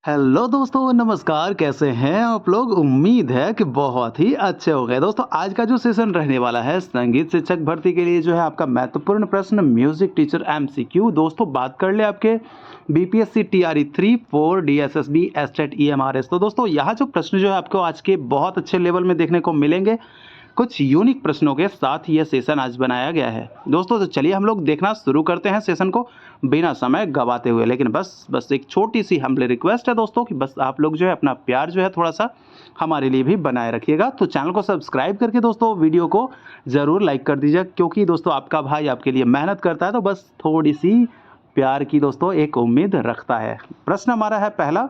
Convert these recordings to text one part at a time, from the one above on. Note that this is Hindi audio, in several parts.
हेलो दोस्तों, नमस्कार। कैसे हैं आप लोग? उम्मीद है कि बहुत ही अच्छे हो गए। दोस्तों, आज का जो सेशन रहने वाला है संगीत शिक्षक भर्ती के लिए जो है आपका महत्वपूर्ण प्रश्न म्यूजिक टीचर एमसीक्यू। दोस्तों, बात कर ले आपके BPSC TRE 3 4 DSSB estate EMRS. तो दोस्तों, यहाँ जो प्रश्न जो है आपको आज के बहुत अच्छे लेवल में देखने को मिलेंगे। कुछ यूनिक प्रश्नों के साथ ये सेशन आज बनाया गया है। दोस्तों, तो चलिए हम लोग देखना शुरू करते हैं सेशन को बिना समय गवाते हुए। लेकिन बस एक छोटी सी हम्बल रिक्वेस्ट है दोस्तों कि बस आप लोग जो है अपना प्यार जो है थोड़ा सा हमारे लिए भी बनाए रखिएगा। तो चैनल को सब्सक्राइब करके दोस्तों वीडियो को ज़रूर लाइक कर दीजिए, क्योंकि दोस्तों आपका भाई आपके लिए मेहनत करता है, तो बस थोड़ी सी प्यार की दोस्तों एक उम्मीद रखता है। प्रश्न हमारा है पहला,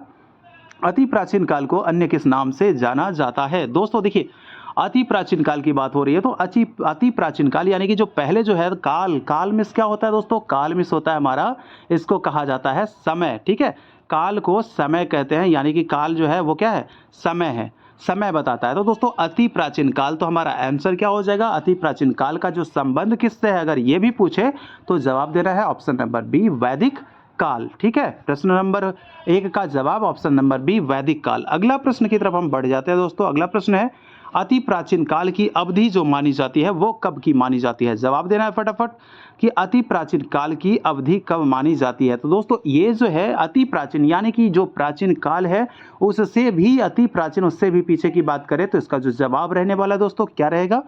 अति प्राचीन काल को अन्य किस नाम से जाना जाता है? दोस्तों देखिए, अति प्राचीन काल की बात हो रही है, तो अति प्राचीन काल यानी कि जो पहले जो है काल मिस क्या होता है दोस्तों? काल मिस होता है हमारा, इसको कहा जाता है समय। ठीक है, काल को समय कहते हैं, यानी कि काल जो है वो क्या है? समय है, समय बताता है। तो दोस्तों अति प्राचीन काल, तो हमारा आंसर क्या हो जाएगा? अति प्राचीन काल का जो संबंध किससे है, अगर ये भी पूछे तो जवाब देना है ऑप्शन नंबर बी, वैदिक काल। ठीक है, प्रश्न नंबर 1 का जवाब ऑप्शन नंबर बी, वैदिक काल। अगला प्रश्न की तरफ हम बढ़ जाते हैं दोस्तों। अगला प्रश्न है, अति प्राचीन काल की अवधि जो मानी जाती है वो कब की मानी जाती है? जवाब देना है फटाफट कि अति प्राचीन काल की अवधि कब मानी जाती है। तो दोस्तों ये जो है अति प्राचीन, यानी कि जो प्राचीन काल है उससे भी अति प्राचीन, उससे भी पीछे की बात करें तो इसका जो जवाब रहने वाला है दोस्तों क्या रहेगा?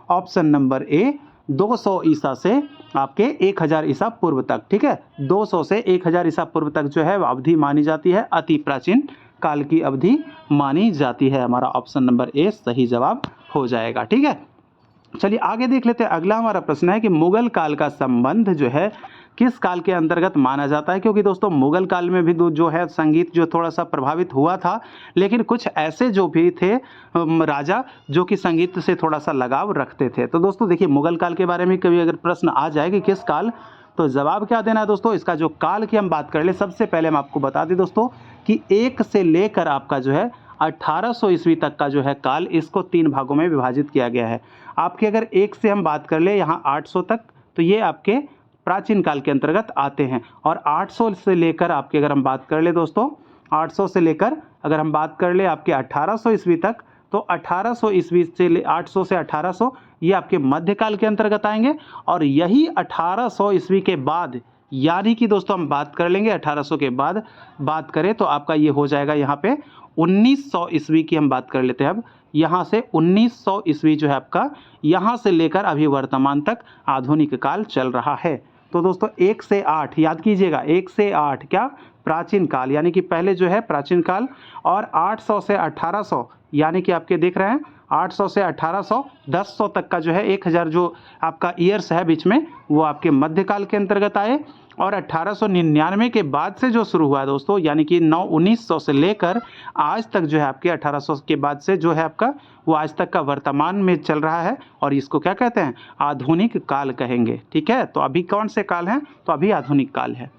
ऑप्शन नंबर ए, 200 ईसा से आपके 1000 ईसा पूर्व तक। ठीक है, 200 से 1000 ईसा पूर्व तक जो है अवधि मानी जाती है, अति प्राचीन काल की अवधि मानी जाती है। हमारा ऑप्शन नंबर ए सही जवाब हो जाएगा। ठीक है, चलिए आगे देख लेते हैं। अगला हमारा प्रश्न है कि मुगल काल का संबंध जो है किस काल के अंतर्गत माना जाता है? क्योंकि दोस्तों मुगल काल में भी जो है संगीत जो थोड़ा सा प्रभावित हुआ था, लेकिन कुछ ऐसे जो भी थे राजा जो कि संगीत से थोड़ा सा लगाव रखते थे। तो दोस्तों देखिए, मुगल काल के बारे में कभी अगर प्रश्न आ जाए कि किस काल, तो जवाब क्या देना है दोस्तों? इसका जो काल की हम बात कर ले, सबसे पहले हम आपको बता दें दोस्तों कि 1 से लेकर आपका जो है 1800 ईस्वी तक का जो है काल, इसको 3 भागों में विभाजित किया गया है। आपके अगर 1 से हम बात कर ले यहाँ 800 तक, तो ये आपके प्राचीन काल के अंतर्गत आते हैं। और 800 से लेकर आपके अगर हम बात कर ले दोस्तों, 800 से लेकर अगर हम बात कर ले आपके 1800 ईस्वी तक, तो 1800 ईस्वी से 800 से 1800 ये आपके मध्यकाल के अंतर्गत आएंगे। और यही 1800 ईस्वी के बाद, यानी कि दोस्तों हम बात कर लेंगे 1800 के बाद बात करें तो आपका ये हो जाएगा यहाँ पे 1900 ईस्वी की हम बात कर लेते हैं। अब यहाँ से 1900 ईस्वी जो है आपका, यहाँ से लेकर अभी वर्तमान तक आधुनिक काल चल रहा है। तो दोस्तों 1 से 8 याद कीजिएगा, 1 से 8 क्या? प्राचीन काल, यानी कि पहले जो है प्राचीन काल। और 800 से 1800 यानी कि आपके देख रहे हैं 800 से 1800 1100 तक का जो है 1000 जो आपका ईयर्स है बीच में, वो आपके मध्यकाल के अंतर्गत आए। और 1899 के बाद से जो शुरू हुआ है दोस्तों, यानी कि 1900 से लेकर आज तक जो है आपके 1800 के बाद से जो है आपका वो आज तक का वर्तमान में चल रहा है। और इसको क्या कहते हैं? आधुनिक काल कहेंगे। ठीक है, तो अभी कौन से काल हैं? तो अभी आधुनिक काल है।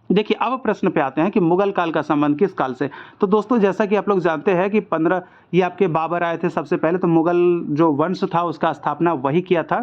देखिए अब प्रश्न पे आते हैं कि मुगल काल का संबंध किस काल से। तो दोस्तों जैसा कि आप लोग जानते हैं कि 15 ये आपके बाबर आए थे सबसे पहले, तो मुगल जो वंश था उसका स्थापना वही किया था।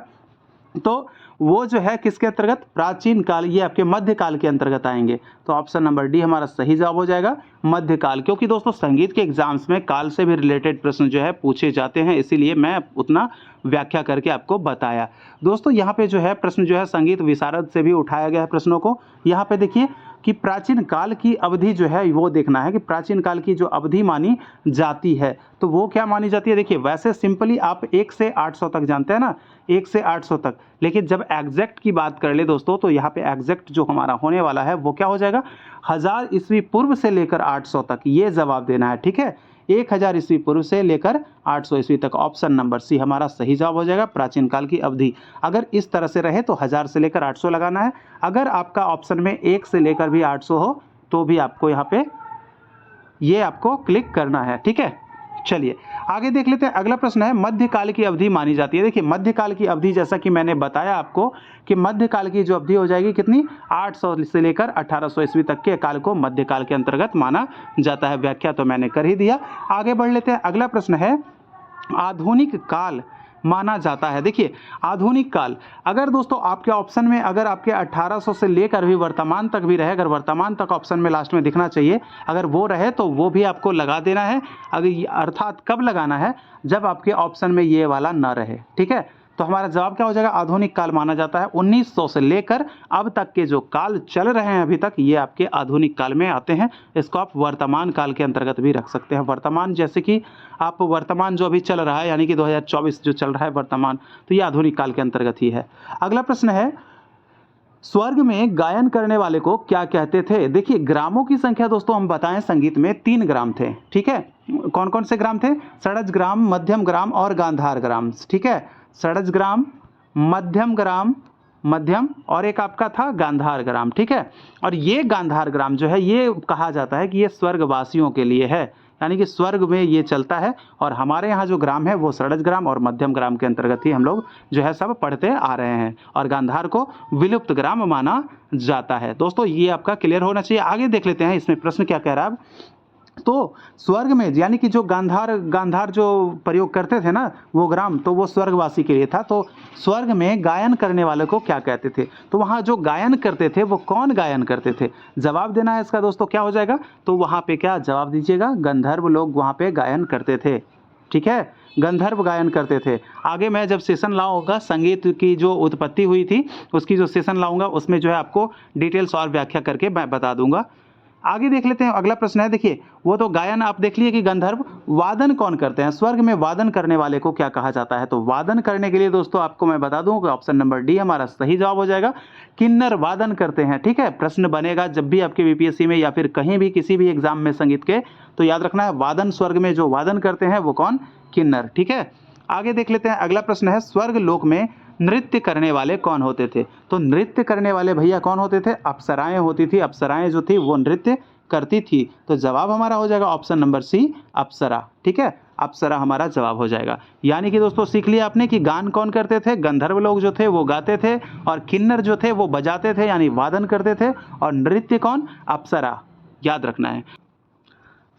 तो वो जो है किसके अंतर्गत? प्राचीन काल, ये आपके मध्यकाल के अंतर्गत आएंगे। तो ऑप्शन नंबर डी हमारा सही जवाब हो जाएगा, मध्यकाल। क्योंकि दोस्तों संगीत के एग्जाम्स में काल से भी रिलेटेड प्रश्न जो है पूछे जाते हैं, इसीलिए मैं उतना व्याख्या करके आपको बताया। दोस्तों यहाँ पे जो है प्रश्न जो है संगीत विशारद से भी उठाया गया है प्रश्नों को। यहाँ पे देखिए कि प्राचीन काल की अवधि जो है वो देखना है कि प्राचीन काल की जो अवधि मानी जाती है तो वो क्या मानी जाती है। देखिए वैसे सिंपली आप 1 से 800 तक जानते हैं ना, 1 से 800 तक, लेकिन जब एग्जैक्ट की बात कर ले दोस्तों तो यहाँ पे एग्जैक्ट जो हमारा होने वाला है वो क्या हो जाएगा? 1000 ईस्वी पूर्व से लेकर 800 तक, ये जवाब देना है। ठीक है, 1000 ईस्वी पूर्व से लेकर 800 ईस्वी तक। ऑप्शन नंबर सी हमारा सही जवाब हो जाएगा, प्राचीन काल की अवधि। अगर इस तरह से रहे तो 1000 से लेकर 800 लगाना है। अगर आपका ऑप्शन में 1 से लेकर भी 800 हो तो भी आपको यहाँ पे ये आपको क्लिक करना है। ठीक है, चलिए आगे देख लेते हैं। अगला प्रश्न है, मध्यकाल की अवधि मानी जाती है। देखिए मध्यकाल की अवधि, जैसा कि मैंने बताया आपको कि मध्यकाल की जो अवधि हो जाएगी कितनी? 800 से लेकर 1800 ईस्वी तक के काल को मध्यकाल के अंतर्गत माना जाता है। व्याख्या तो मैंने कर ही दिया। आगे बढ़ लेते हैं। अगला प्रश्न है, आधुनिक काल माना जाता है। देखिए आधुनिक काल, अगर दोस्तों आपके ऑप्शन में अगर आपके 1800 से लेकर भी वर्तमान तक भी रहे, अगर वर्तमान तक ऑप्शन में लास्ट में दिखना चाहिए, अगर वो रहे तो वो भी आपको लगा देना है। अगर अर्थात कब लगाना है, जब आपके ऑप्शन में ये वाला ना रहे, ठीक है। तो हमारा जवाब क्या हो जाएगा, आधुनिक काल माना जाता है 1900 से लेकर अब तक के जो काल चल रहे हैं अभी तक, ये आपके आधुनिक काल में आते हैं। इसको आप वर्तमान काल के अंतर्गत भी रख सकते हैं। वर्तमान जैसे कि आप वर्तमान जो अभी चल रहा है यानी कि 2024 जो चल रहा है वर्तमान, तो ये आधुनिक काल के अंतर्गत ही है। अगला प्रश्न है, स्वर्ग में गायन करने वाले को क्या कहते थे। देखिए ग्रामों की संख्या दोस्तों हम बताएं, संगीत में 3 ग्राम थे, ठीक है। कौन कौन से ग्राम थे, षडज ग्राम, मध्यम ग्राम और गांधार ग्राम, ठीक है। षडज ग्राम, मध्यम ग्राम, मध्यम, और एक आपका था गांधार ग्राम, ठीक है। और ये गांधार ग्राम जो है ये कहा जाता है कि ये स्वर्गवासियों के लिए है, यानी कि स्वर्ग में ये चलता है। और हमारे यहाँ जो ग्राम है वो षडज ग्राम और मध्यम ग्राम के अंतर्गत ही हम लोग जो है सब पढ़ते आ रहे हैं, और गांधार को विलुप्त ग्राम माना जाता है। दोस्तों ये आपका क्लियर होना चाहिए। आगे देख लेते हैं इसमें प्रश्न क्या कह रहा है अब। तो स्वर्ग में यानी कि जो गांधार जो प्रयोग करते थे ना वो ग्राम, तो वो स्वर्गवासी के लिए था। तो स्वर्ग में गायन करने वाले को क्या कहते थे, तो वहाँ जो गायन करते थे वो कौन गायन करते थे, जवाब देना है इसका दोस्तों। क्या हो जाएगा, तो वहाँ पे क्या जवाब दीजिएगा, गंधर्व लोग वहाँ पे गायन करते थे, ठीक है। गंधर्व गायन करते थे। आगे मैं जब सेशन लाऊंगा संगीत की जो उत्पत्ति हुई थी उसकी जो सेशन लाऊंगा उसमें जो है आपको डिटेल्स और व्याख्या करके मैं बता दूंगा। आगे देख लेते हैं, अगला प्रश्न है। देखिए वो तो गायन आप देख लिए कि गंधर्व, वादन कौन करते हैं, स्वर्ग में वादन करने वाले को क्या कहा जाता है। तो वादन करने के लिए दोस्तों आपको मैं बता दूं कि ऑप्शन नंबर डी हमारा सही जवाब हो जाएगा, किन्नर वादन करते हैं, ठीक है। प्रश्न बनेगा जब भी आपके बीपीएससी में या फिर कहीं भी किसी भी एग्जाम में संगीत के, तो याद रखना है वादन, स्वर्ग में जो वादन करते हैं वो कौन, किन्नर, ठीक है। आगे देख लेते हैं, अगला प्रश्न है, स्वर्ग लोक में नृत्य करने वाले कौन होते थे। तो नृत्य करने वाले भैया कौन होते थे, अप्सराएं होती थी। अप्सराएं जो थी वो नृत्य करती थी। तो जवाब हमारा हो जाएगा ऑप्शन नंबर सी, अप्सरा, ठीक है। अप्सरा हमारा जवाब हो जाएगा। यानी कि दोस्तों सीख लिया आपने कि गान कौन करते थे, गंधर्व लोग जो थे वो गाते थे, और किन्नर जो थे वो बजाते थे यानी वादन करते थे, और नृत्य कौन, अप्सरा, याद रखना है।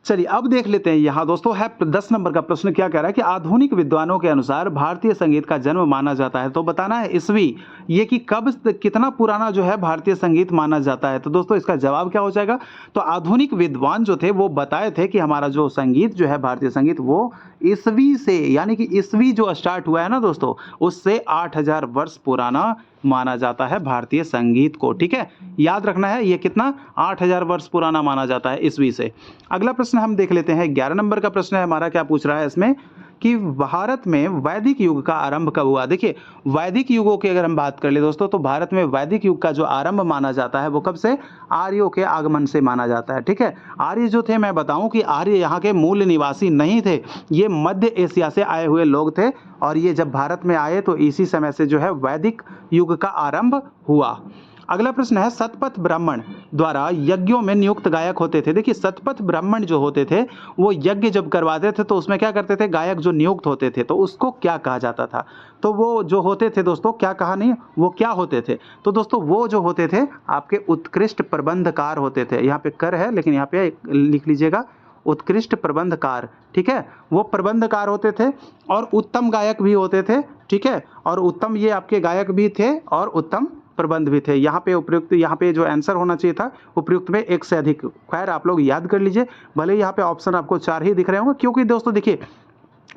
चलिए अब देख लेते हैं यहाँ दोस्तों है 10 नंबर का प्रश्न क्या कह रहा है कि आधुनिक विद्वानों के अनुसार भारतीय संगीत का जन्म माना जाता है। तो बताना है ईस्वी, ये कि कब कितना पुराना जो है भारतीय संगीत माना जाता है। तो दोस्तों इसका जवाब क्या हो जाएगा, तो आधुनिक विद्वान जो थे वो बताए थे कि हमारा जो संगीत जो है भारतीय संगीत वो ईस्वी से, यानी कि ईस्वी जो स्टार्ट हुआ है ना दोस्तों, उससे 8000 वर्ष पुराना माना जाता है भारतीय संगीत को, ठीक है। याद रखना है ये कितना, 8000 वर्ष पुराना माना जाता है ईस्वी से। अगला प्रश्न हम देख लेते हैं, 11 नंबर का प्रश्न है हमारा, क्या पूछ रहा है इसमें कि भारत में वैदिक युग का आरंभ कब हुआ। देखिए वैदिक युगों की अगर हम बात कर ले दोस्तों, तो भारत में वैदिक युग का जो आरंभ माना जाता है वो कब से, आर्यों के आगमन से माना जाता है, ठीक है। आर्य जो थे, मैं बताऊं कि आर्य यहाँ के मूल निवासी नहीं थे, ये मध्य एशिया से आए हुए लोग थे, और ये जब भारत में आए तो इसी समय से जो है वैदिक युग का आरंभ हुआ। अगला प्रश्न है, सतपथ ब्राह्मण द्वारा यज्ञों में नियुक्त गायक होते थे। देखिए सतपथ ब्राह्मण जो होते थे वो यज्ञ जब करवाते थे तो उसमें क्या करते थे, गायक जो नियुक्त होते थे तो उसको क्या कहा जाता था। तो वो जो होते थे दोस्तों, क्या कहा नहीं, वो क्या होते थे, तो दोस्तों वो जो होते थे आपके उत्कृष्ट प्रबंधकार होते थे। यहाँ पे कर है लेकिन यहाँ पे लिख लीजिएगा उत्कृष्ट प्रबंधकार, ठीक है। वो प्रबंधकार होते थे और उत्तम गायक भी होते थे, ठीक है। और उत्तम ये आपके गायक भी थे और उत्तम प्रबंध भी थे। यहाँ पे उपयुक्त, यहाँ पे जो आंसर होना चाहिए था उपयुक्त में 1 से अधिक। खैर आप लोग याद कर लीजिए, भले यहाँ पे ऑप्शन आपको 4 ही दिख रहे होंगे, क्योंकि दोस्तों देखिए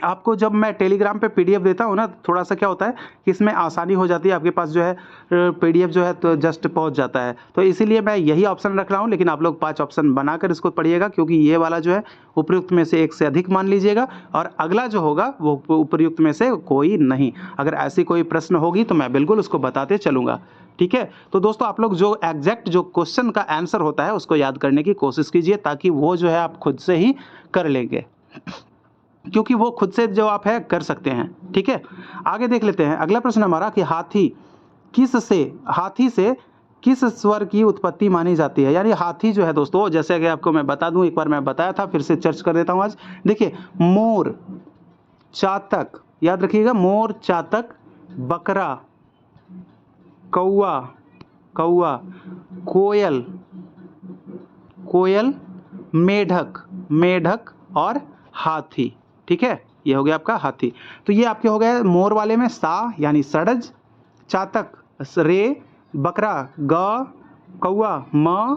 आपको जब मैं टेलीग्राम पे पीडीएफ देता हूँ ना, थोड़ा सा क्या होता है कि इसमें आसानी हो जाती है, आपके पास जो है पीडीएफ जो है तो जस्ट पहुँच जाता है। तो इसीलिए मैं यही ऑप्शन रख रहा हूँ, लेकिन आप लोग 5 ऑप्शन बनाकर इसको पढ़िएगा, क्योंकि ये वाला जो है उपयुक्त में से 1 से अधिक मान लीजिएगा, और अगला जो होगा वो उपयुक्त में से कोई नहीं। अगर ऐसी कोई प्रश्न होगी तो मैं बिल्कुल उसको बताते चलूँगा, ठीक है। तो दोस्तों आप लोग जो एग्जैक्ट जो क्वेश्चन का आंसर होता है उसको याद करने की कोशिश कीजिए, ताकि वो जो है आप खुद से ही कर लेंगे, क्योंकि वो खुद से जो आप है कर सकते हैं, ठीक है। आगे देख लेते हैं, अगला प्रश्न हमारा कि हाथी से किस स्वर की उत्पत्ति मानी जाती है। यानी हाथी जो है दोस्तों, जैसे कि आपको मैं बता दूं, एक बार मैं बताया था, फिर से चर्च कर देता हूं आज। देखिए मोर, चातक, याद रखिएगा, मोर, चातक, बकरा, कौआ, कोयल, मेढक और हाथी, ठीक है। ये हो गया आपका हाथी। तो ये आपके हो गए मोर वाले में सा यानी सड़ज, चातक रे, बकरा ग, कौआ म,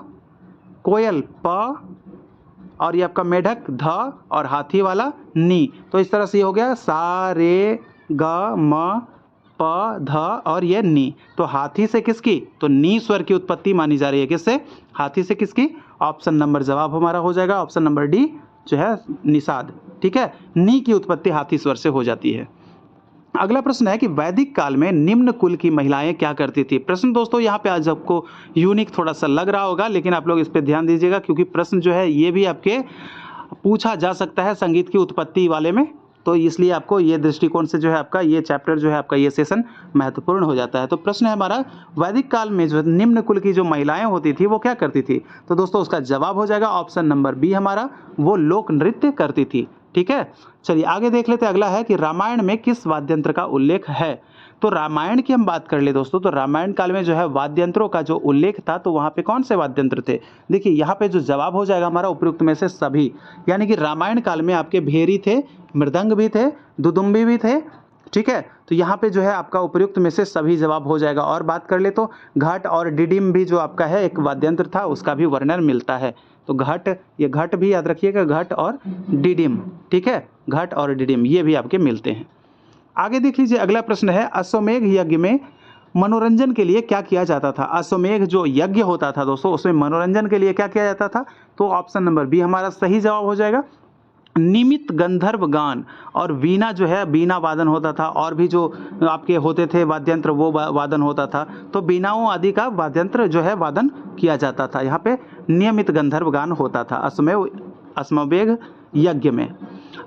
कोयल प, और ये आपका मेढक ध, और हाथी वाला नी। तो इस तरह से ये हो गया सा रे ग म प ध और ये नी। तो हाथी से किसकी, तो नी स्वर की उत्पत्ति मानी जा रही है। किससे, हाथी से। किसकी, ऑप्शन नंबर जवाब हमारा हो जाएगा ऑप्शन नंबर डी जो है निषाद। ठीक है, नी की उत्पत्ति हाथी स्वर से हो जाती है। अगला प्रश्न है कि वैदिक काल में निम्न कुल की महिलाएं क्या करती थी। प्रश्न दोस्तों यहाँ पे आज आपको यूनिक थोड़ा सा लग रहा होगा, लेकिन आप लोग इस पे ध्यान दीजिएगा क्योंकि प्रश्न जो है ये भी आपके पूछा जा सकता है संगीत की उत्पत्ति वाले में। तो इसलिए आपको ये दृष्टिकोण से जो है आपका ये चैप्टर जो है आपका ये सेशन महत्वपूर्ण हो जाता है। तो प्रश्न है हमारा, वैदिक काल में जो निम्न कुल की जो महिलाएं होती थी वो क्या करती थी। तो दोस्तों उसका जवाब हो जाएगा ऑप्शन नंबर बी हमारा, वो लोक नृत्य करती थी। ठीक है, चलिए आगे देख लेते हैं। अगला है कि रामायण में किस वाद्य यंत्र का उल्लेख है। तो रामायण की हम बात कर ले दोस्तों, तो रामायण काल में जो है वाद्य यंत्रों का जो उल्लेख था तो वहाँ पे कौन से वाद्य यंत्र थे। देखिए यहाँ पे जो जवाब हो जाएगा हमारा उपयुक्त में से सभी, यानी कि रामायण काल में आपके भेरी थे, मृदंग भी थे, दुदुम्बी भी थे। ठीक है, तो यहाँ पे जो है आपका उपयुक्त में से सभी जवाब हो जाएगा। और बात कर ले तो घट और डिडिम भी जो आपका है एक वाद्य यंत्र था, उसका भी वर्णन मिलता है। तो घट, ये घट भी याद रखिएगा, घट और डिडिम। ठीक है, घट और डिडिम ये भी आपके मिलते हैं। आगे देख लीजिए, अगला प्रश्न है अश्वमेध यज्ञ में मनोरंजन के लिए क्या किया जाता था। अश्वमेध जो यज्ञ होता था दोस्तों उसमें मनोरंजन के लिए क्या किया जाता था। तो ऑप्शन नंबर बी हमारा सही जवाब हो जाएगा, निमित गंधर्व गान और वीणा जो है वीणा वादन होता था, और भी जो आपके होते थे वाद्यंत्र वो वादन होता था। तो वीणाओं आदि का वाद्यंत्र जो है वादन किया जाता था। यहाँ पे नियमित गंधर्व गान होता था अश्वमेध यज्ञ में।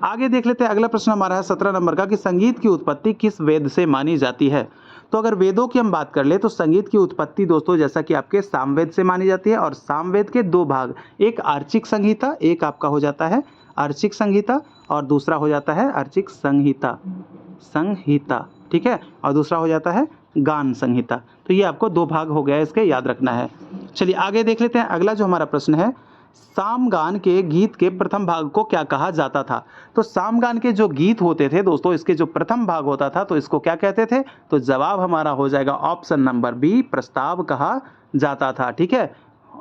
आगे देख लेते हैं, अगला प्रश्न हमारा है 17 नंबर का कि संगीत की उत्पत्ति किस वेद से मानी जाती है। तो अगर वेदों की हम बात कर ले तो संगीत की उत्पत्ति दोस्तों जैसा कि आपके सामवेद से मानी जाती है। और सामवेद के दो भाग, एक आर्चिक संहिता, एक आपका हो जाता है अर्चिक संहिता, और दूसरा हो जाता है अर्चिक संहिता। ठीक है, और दूसरा हो जाता है गान संहिता। तो ये आपको दो भाग हो गया, इसके याद रखना है। चलिए आगे देख लेते हैं, अगला जो हमारा प्रश्न है, सामगान के गीत के प्रथम भाग को क्या कहा जाता था। तो सामगान के जो गीत होते थे दोस्तों, इसके जो प्रथम भाग होता था तो इसको क्या कहते थे। तो जवाब हमारा हो जाएगा ऑप्शन नंबर बी, प्रस्ताव कहा जाता था। ठीक है,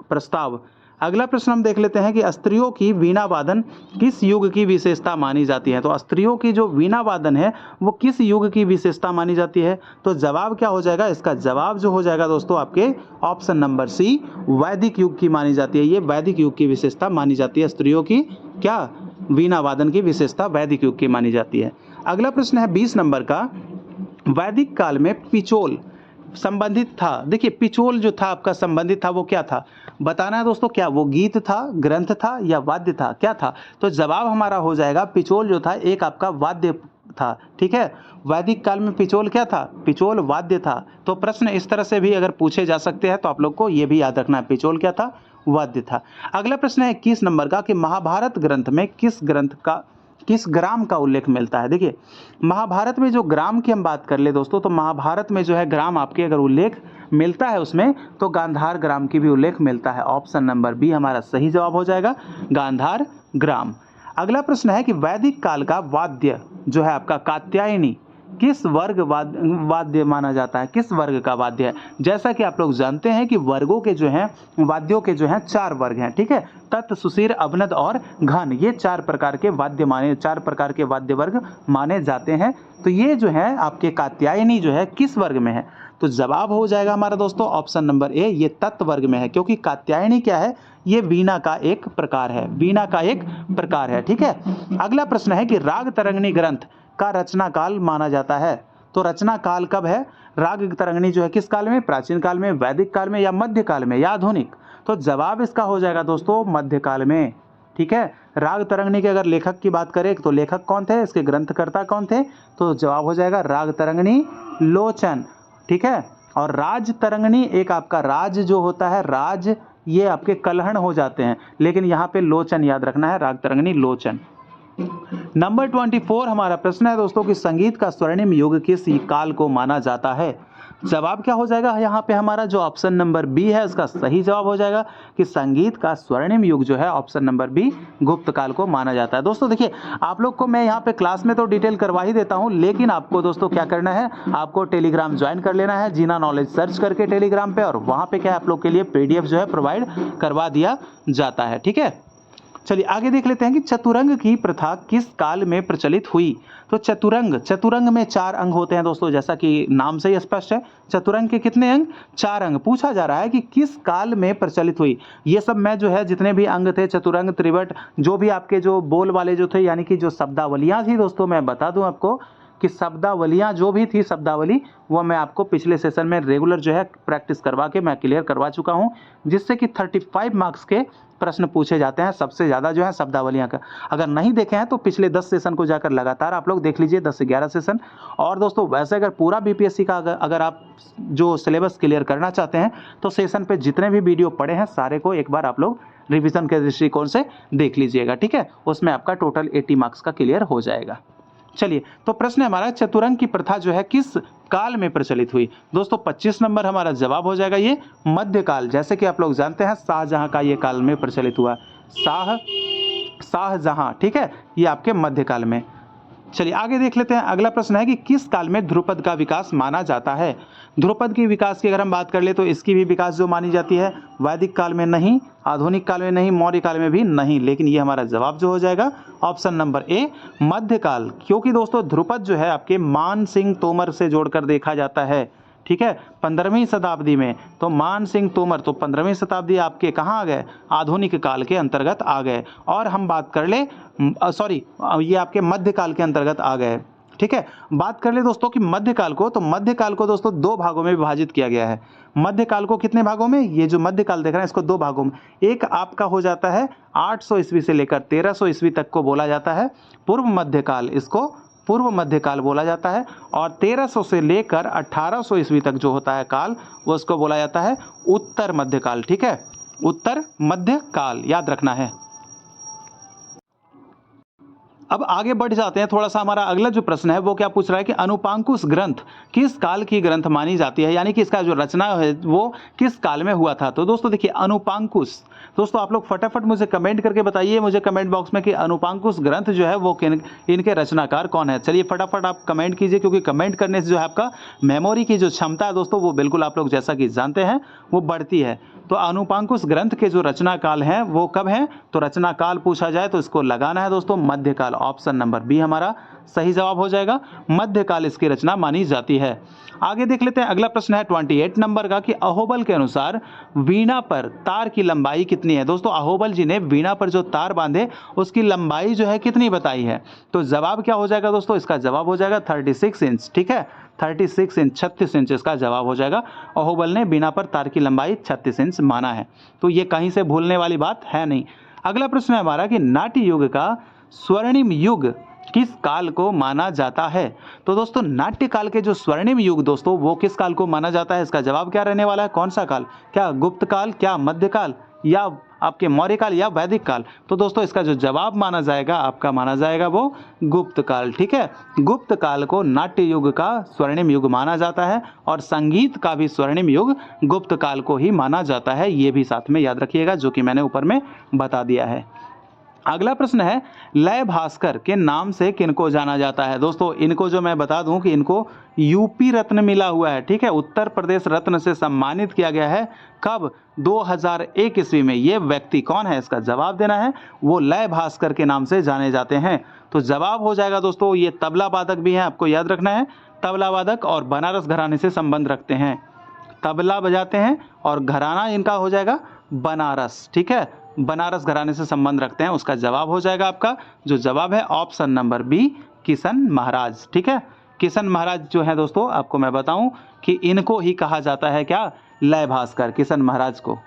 प्रस्ताव। अगला प्रश्न हम देख लेते हैं कि स्त्रियों की वीणा वादन किस युग की विशेषता मानी जाती है। तो स्त्रियों की जो वीणा वादन है वो किस युग की विशेषता मानी जाती है। तो जवाब क्या हो जाएगा, इसका जवाब जो हो जाएगा दोस्तों आपके ऑप्शन नंबर सी, वैदिक युग की मानी जाती है। ये वैदिक युग की विशेषता मानी जाती है, स्त्रियों की क्या वीणा वादन की विशेषता वैदिक युग की मानी जाती है। अगला प्रश्न है 20 नंबर का, वैदिक काल में पिचोल संबंधित था। देखिए पिचोल जो था आपका संबंधित था वो क्या था, बताना है दोस्तों। क्या वो गीत था, ग्रंथ था या वाद्य था, क्या था। तो जवाब हमारा हो जाएगा पिचोल जो था एक आपका वाद्य था। ठीक है, वैदिक काल में पिचोल क्या था, पिचोल वाद्य था। तो प्रश्न इस तरह से भी अगर पूछे जा सकते हैं तो आप लोग को ये भी याद रखना है, पिचोल क्या था, वाद्य था। अगला प्रश्न है 21 नंबर का कि महाभारत ग्रंथ में किस ग्राम का उल्लेख मिलता है। देखिए महाभारत में जो ग्राम की हम बात कर ले दोस्तों, तो महाभारत में जो है ग्राम आपके अगर उल्लेख मिलता है उसमें तो गांधार ग्राम की भी उल्लेख मिलता है। ऑप्शन नंबर बी हमारा सही जवाब हो जाएगा, गांधार ग्राम। अगला प्रश्न है कि वैदिक काल का वाद्य जो है आपका कात्यायनी किस वर्ग वाद्य माना जाता है, किस वर्ग का वाद्य है। जैसा कि आप लोग जानते हैं कि वर्गों के जो हैं वाद्यों के जो हैं 4 वर्ग हैं। ठीक है, तत्, सुशीर, अवनद और घन, ये 4 प्रकार के वाद्य वर्ग माने जाते हैं। तो ये जो है आपके कात्यायनी जो है किस वर्ग में है। तो जवाब हो जाएगा हमारा दोस्तों ऑप्शन नंबर ए, ये तत् वर्ग में है, क्योंकि कात्यायनी क्या है, ये वीणा का एक प्रकार है, वीणा का एक प्रकार है। ठीक है, अगला प्रश्न है कि राग तरंगिणी ग्रंथ का रचना काल माना जाता है। तो रचना काल कब है, राग तरंगिणी जो है किस काल में, प्राचीन काल में, वैदिक काल में या मध्य काल में या आधुनिक। तो जवाब इसका हो जाएगा दोस्तों मध्य काल में। ठीक है, राग तरंगिणी के अगर लेखक की बात करें तो लेखक कौन थे, इसके ग्रंथकर्ता कौन थे। तो जवाब हो जाएगा राग तरंगिणी लोचन। ठीक है, और राज तरंगिणी एक आपका राज जो होता है, राज ये आपके कलहण हो जाते हैं, लेकिन यहाँ पे लोचन याद रखना है, राग तरंगिणी लोचन। नंबर 24 हमारा प्रश्न है दोस्तों कि संगीत का स्वर्णिम युग किस काल को माना जाता है। जवाब क्या हो जाएगा यहाँ पे हमारा, जो ऑप्शन नंबर बी है इसका सही जवाब हो जाएगा कि संगीत का स्वर्णिम युग जो है ऑप्शन नंबर बी गुप्त काल को माना जाता है। दोस्तों देखिए, आप लोग को मैं यहाँ पे क्लास में तो डिटेल करवा ही देता हूँ, लेकिन आपको दोस्तों क्या करना है, आपको टेलीग्राम ज्वाइन कर लेना है, जीना नॉलेज सर्च करके टेलीग्राम पे, और वहाँ पे क्या है आप लोग के लिए पीडीएफ जो है प्रोवाइड करवा दिया जाता है। ठीक है, चलिए आगे देख लेते हैं कि चतुरंग की प्रथा किस काल में प्रचलित हुई। तो चतुरंग में 4 अंग होते हैं दोस्तों, जैसा कि नाम से ही स्पष्ट है। चतुरंग के कितने अंग, 4 अंग। पूछा जा रहा है कि किस काल में प्रचलित हुई। ये सब मैं जो है जितने भी अंग थे, चतुरंग, त्रिवट, जो भी आपके जो बोल वाले जो थे, यानी कि जो शब्दावलियां थी दोस्तों, मैं बता दूं आपको कि शब्दावलियां जो भी थी, शब्दावली, वो मैं आपको पिछले सेशन में रेगुलर जो है प्रैक्टिस करवा के मैं क्लियर करवा चुका हूं, जिससे कि 35 मार्क्स के प्रश्न पूछे जाते हैं सबसे ज़्यादा जो है शब्दावलियां का। अगर नहीं देखे हैं तो पिछले 10 सेशन को जाकर लगातार आप लोग देख लीजिए, 10 से 11 सेशन। और दोस्तों वैसे अगर पूरा बीपीएससी का अगर आप जो सिलेबस क्लियर करना चाहते हैं तो सेशन पे जितने भी वीडियो पड़े हैं सारे को एक बार आप लोग रिविजन के दृष्टिकोण से देख लीजिएगा। ठीक है, उसमें आपका टोटल 80 मार्क्स का क्लियर हो जाएगा। चलिए, तो प्रश्न हमारा, चतुरंग की प्रथा जो है किस काल में प्रचलित हुई। दोस्तों 25 नंबर हमारा जवाब हो जाएगा ये मध्यकाल। जैसे कि आप लोग जानते हैं शाहजहां का ये काल में प्रचलित हुआ, शाहजहां। ठीक है, ये आपके मध्यकाल में। चलिए आगे देख लेते हैं। अगला प्रश्न है कि किस काल में ध्रुपद का विकास माना जाता है। ध्रुपद की विकास की अगर हम बात कर ले तो इसकी भी विकास जो मानी जाती है वैदिक काल में नहीं, आधुनिक काल में नहीं, मौर्य काल में भी नहीं, लेकिन ये हमारा जवाब जो हो जाएगा ऑप्शन नंबर ए मध्यकाल। क्योंकि दोस्तों ध्रुपद जो है आपके मान सिंह तोमर से जोड़कर देखा जाता है। ठीक है, 15वीं शताब्दी में, तो मान सिंह तोमर तो 15वीं शताब्दी आपके कहाँ आ गए, आधुनिक काल के अंतर्गत आ गए। और हम बात कर ले ये आपके मध्यकाल के अंतर्गत आ गए। ठीक है, बात कर ले दोस्तों कि मध्यकाल को, तो मध्यकाल को दोस्तों 2 भागों में विभाजित किया गया है। मध्यकाल को कितने भागों में, ये जो मध्यकाल देख रहे हैं इसको 2 भागों में। एक आपका हो जाता है 800 ईस्वी से लेकर 1300 ईस्वी तक को बोला जाता है पूर्व मध्यकाल, इसको पूर्व मध्यकाल बोला जाता है। और 1300 से लेकर 1800 ईस्वी तक जो होता है काल, वो उसको बोला जाता है उत्तर मध्यकाल। ठीक है, उत्तर मध्यकाल याद रखना है। अब आगे बढ़ जाते हैं, थोड़ा सा हमारा अगला जो प्रश्न है वो क्या पूछ रहा है कि अनुपांकुश ग्रंथ किस काल की ग्रंथ मानी जाती है, यानी कि इसका जो रचना है वो किस काल में हुआ था। तो दोस्तों देखिए अनुपांकुश, दोस्तों आप लोग फटाफट मुझे कमेंट करके बताइए मुझे कमेंट बॉक्स में कि अनुपांकुश ग्रंथ जो है वो इनके रचनाकार कौन है। चलिए फटाफट आप कमेंट कीजिए, क्योंकि कमेंट करने से जो है आपका मेमोरी की जो क्षमता है दोस्तों वो बिल्कुल आप लोग जैसा कि जानते हैं वो बढ़ती है। तो अनुपांकुश ग्रंथ के जो रचना काल हैं वो कब हैं, तो रचना काल पूछा जाए तो इसको लगाना है दोस्तों मध्यकाल। ऑप्शन नंबर बी हमारा सही जवाब हो जाएगा, मध्यकाल इसकी रचना मानी जाती है। आगे देख लेते हैं, अगला प्रश्न है 28 नंबर का कि अहोबल के अनुसार वीणा पर तार की लंबाई कितनी है। दोस्तों अहोबल जी ने वीणा पर जो तार बांधे उसकी लंबाई जो है कितनी बताई है। तो जवाब क्या हो जाएगा दोस्तों, इसका जवाब हो जाएगा 36 इंच। ठीक है, 36 इंच, 36 इंच इसका जवाब हो जाएगा। अहोबल ने वीणा पर तार की लंबाई 36 इंच माना है, तो ये कहीं से भूलने वाली बात है नहीं। अगला प्रश्न है हमारा कि नाट्य युग का स्वर्णिम युग किस काल को माना जाता है। तो दोस्तों नाट्य काल के जो स्वर्णिम युग दोस्तों वो किस काल को माना जाता है, इसका जवाब क्या रहने वाला है, कौन सा काल, क्या गुप्त काल, क्या मध्यकाल, या आपके मौर्य काल, या वैदिक काल। तो दोस्तों इसका जो जवाब माना जाएगा आपका माना जाएगा वो गुप्त काल। ठीक है, गुप्त काल को नाट्य युग का स्वर्णिम युग माना जाता है और संगीत का भी स्वर्णिम युग गुप्त काल को ही माना जाता है। ये भी साथ में याद रखिएगा जो कि मैंने ऊपर में बता दिया है। अगला प्रश्न है लय भास्कर के नाम से किनको जाना जाता है। दोस्तों इनको जो मैं बता दूं कि इनको यूपी रत्न मिला हुआ है। ठीक है, उत्तर प्रदेश रत्न से सम्मानित किया गया है। कब, 2001 ईस्वी में। ये व्यक्ति कौन है इसका जवाब देना है, वो लय भास्कर के नाम से जाने जाते हैं। तो जवाब हो जाएगा दोस्तों ये तबला वादक भी हैं, आपको याद रखना है, तबला वादक और बनारस घराने से संबंध रखते हैं। तबला बजाते हैं और घराना इनका हो जाएगा बनारस। ठीक है, बनारस घराने से संबंध रखते हैं, उसका जवाब हो जाएगा आपका जो जवाब है ऑप्शन नंबर बी किशन महाराज। ठीक है, किशन महाराज जो है दोस्तों आपको मैं बताऊं कि इनको ही कहा जाता है क्या, लय भास्कर, किशन महाराज को।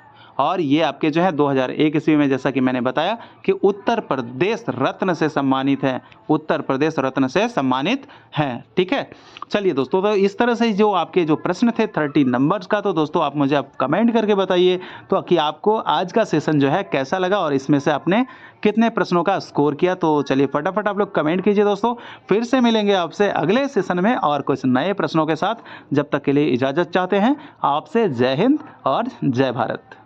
और ये आपके जो है 2001 ईस्वी में, जैसा कि मैंने बताया, कि उत्तर प्रदेश रत्न से सम्मानित है, उत्तर प्रदेश रत्न से सम्मानित हैं। ठीक है, चलिए दोस्तों, तो इस तरह से जो आपके जो प्रश्न थे 30 नंबर्स का, तो दोस्तों आप मुझे कमेंट करके बताइए तो कि आपको आज का सेशन जो है कैसा लगा और इसमें से आपने कितने प्रश्नों का स्कोर किया। तो चलिए फटाफट आप लोग कमेंट कीजिए दोस्तों। फिर से मिलेंगे आपसे अगले सेशन में और कुछ नए प्रश्नों के साथ। जब तक के लिए इजाज़त चाहते हैं आपसे। जय हिंद और जय भारत।